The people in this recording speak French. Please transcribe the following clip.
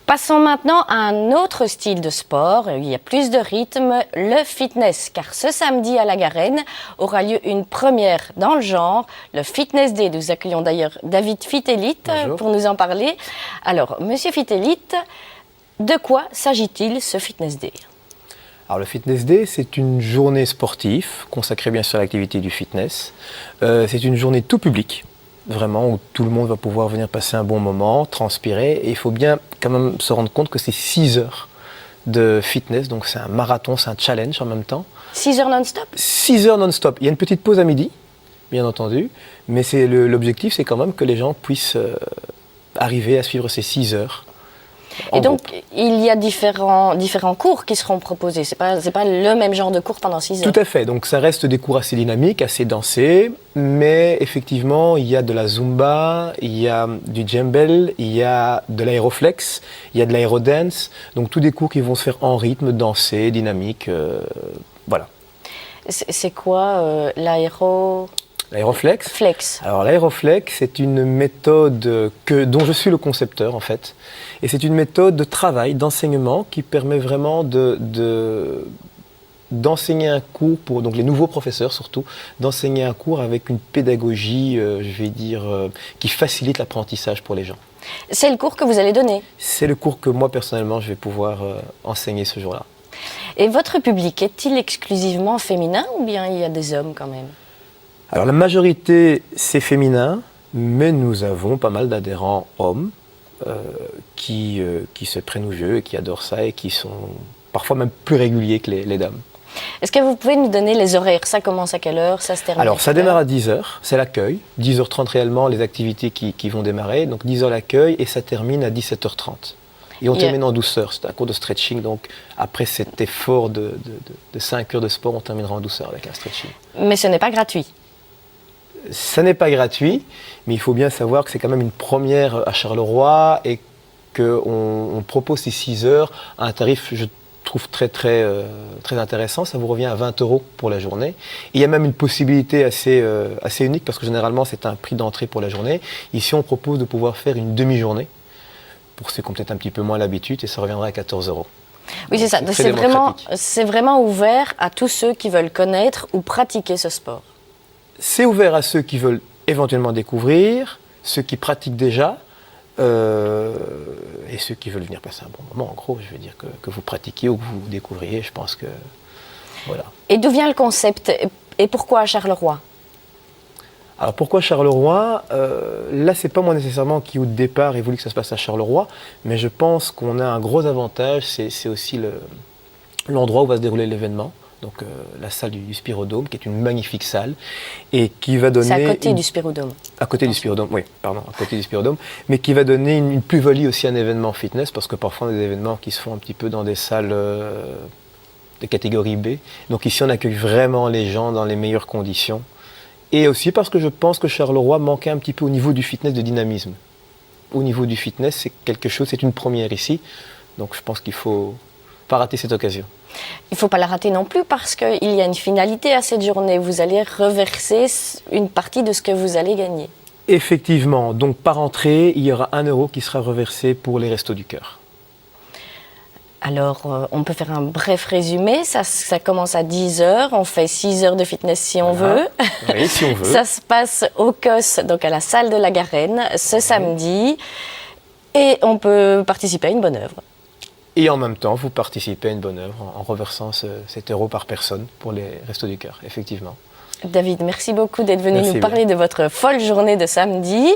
Passons maintenant à un autre style de sport. Il y a plus de rythme, le fitness. Car ce samedi à la Garenne aura lieu une première dans le genre, le Fitness Day. Nous accueillons d'ailleurs David Fitélite pour nous en parler. Alors, Monsieur Fitélite, de quoi s'agit-il ce Fitness Day ? Alors le Fitness Day, c'est une journée sportive consacrée bien sûr à l'activité du fitness. C'est une journée tout public, vraiment, où tout le monde va pouvoir venir passer un bon moment, transpirer. Et il faut bien quand même se rendre compte que c'est 6 heures de fitness, donc c'est un marathon, c'est un challenge en même temps. 6 heures non-stop ? 6 heures non-stop. Il y a une petite pause à midi, bien entendu, mais l'objectif, c'est quand même que les gens puissent arriver à suivre ces 6 heures. Et donc, il y a différents cours qui seront proposés. C'est pas le même genre de cours pendant 6 heures. Tout à fait. Donc, ça reste des cours assez dynamiques, assez dansés. Mais effectivement, il y a de la Zumba, il y a du Djembel, il y a de l'aéroflex, il y a de l'aérodance. Donc, tous des cours qui vont se faire en rythme, dansé, dynamique. Voilà. C'est quoi L'aéroflex. Flex. Alors l'aéroflex, c'est une méthode dont je suis le concepteur en fait. Et c'est une méthode de travail, d'enseignement qui permet vraiment d'enseigner un cours pour donc les nouveaux professeurs surtout, d'enseigner un cours avec une pédagogie, je vais dire, qui facilite l'apprentissage pour les gens. C'est le cours que vous allez donner ? C'est le cours que moi personnellement je vais pouvoir enseigner ce jour-là. Et votre public est-il exclusivement féminin ou bien il y a des hommes quand même ? Alors la majorité c'est féminin, mais nous avons pas mal d'adhérents hommes qui se prennent au jeu et qui adorent ça et qui sont parfois même plus réguliers que les dames. Est-ce que vous pouvez nous donner les horaires ? Ça commence à quelle heure ? Ça se termine ? Alors ça démarre à 10h, c'est l'accueil, 10h30 réellement les activités qui vont démarrer, donc 10h l'accueil et ça termine à 17h30. Et on termine en douceur, c'est un cours de stretching, donc après cet effort de 5 heures de sport, on terminera en douceur avec un stretching. Mais ce n'est pas gratuit ? Ça n'est pas gratuit, mais il faut bien savoir que c'est quand même une première à Charleroi et qu'on propose ces 6 heures à un tarif, je trouve, très intéressant. Ça vous revient à 20 € pour la journée. Et il y a même une possibilité assez unique parce que généralement c'est un prix d'entrée pour la journée. Ici on propose de pouvoir faire une demi-journée pour ceux qui ont peut-être un petit peu moins l'habitude et ça reviendra à 14 €. Oui, c'est ça. C'est vraiment ouvert à tous ceux qui veulent connaître ou pratiquer ce sport. C'est ouvert à ceux qui veulent éventuellement découvrir, ceux qui pratiquent déjà, et ceux qui veulent venir passer un bon moment. En gros, je veux dire que vous pratiquiez ou que vous découvriez, je pense que voilà. Et d'où vient le concept et pourquoi à Charleroi ? Alors pourquoi Charleroi ? Là, c'est pas moi nécessairement qui au départ ai voulu que ça se passe à Charleroi, mais je pense qu'on a un gros avantage, c'est aussi l'endroit où va se dérouler l'événement. Donc la salle du Spirodome, qui est une magnifique salle, et qui va donner... C'est à côté du Spirodome. À côté du Spirodome, oui, pardon, à côté du Spirodome, mais qui va donner une plus-value aussi à un événement fitness, parce que parfois on a des événements qui se font un petit peu dans des salles de catégorie B. Donc ici on accueille vraiment les gens dans les meilleures conditions. Et aussi parce que je pense que Charleroi manquait un petit peu au niveau du fitness de dynamisme. Au niveau du fitness, c'est quelque chose, c'est une première ici, donc je pense qu'il ne faut pas rater cette occasion. Il ne faut pas la rater non plus parce qu'il y a une finalité à cette journée. Vous allez reverser une partie de ce que vous allez gagner. Effectivement. Donc par entrée, il y aura 1 € qui sera reversé pour les Restos du Cœur. Alors, on peut faire un bref résumé. Ça commence à 10 heures. On fait 6 heures de fitness si on veut. Oui, si on veut. Ça se passe au COS, donc à la salle de la Garenne, ce samedi. Et on peut participer à une bonne œuvre. Et en même temps, vous participez à une bonne œuvre en reversant 7 € par personne pour les Restos du Cœur, effectivement. David, merci beaucoup d'être venu nous parler de votre folle journée de samedi.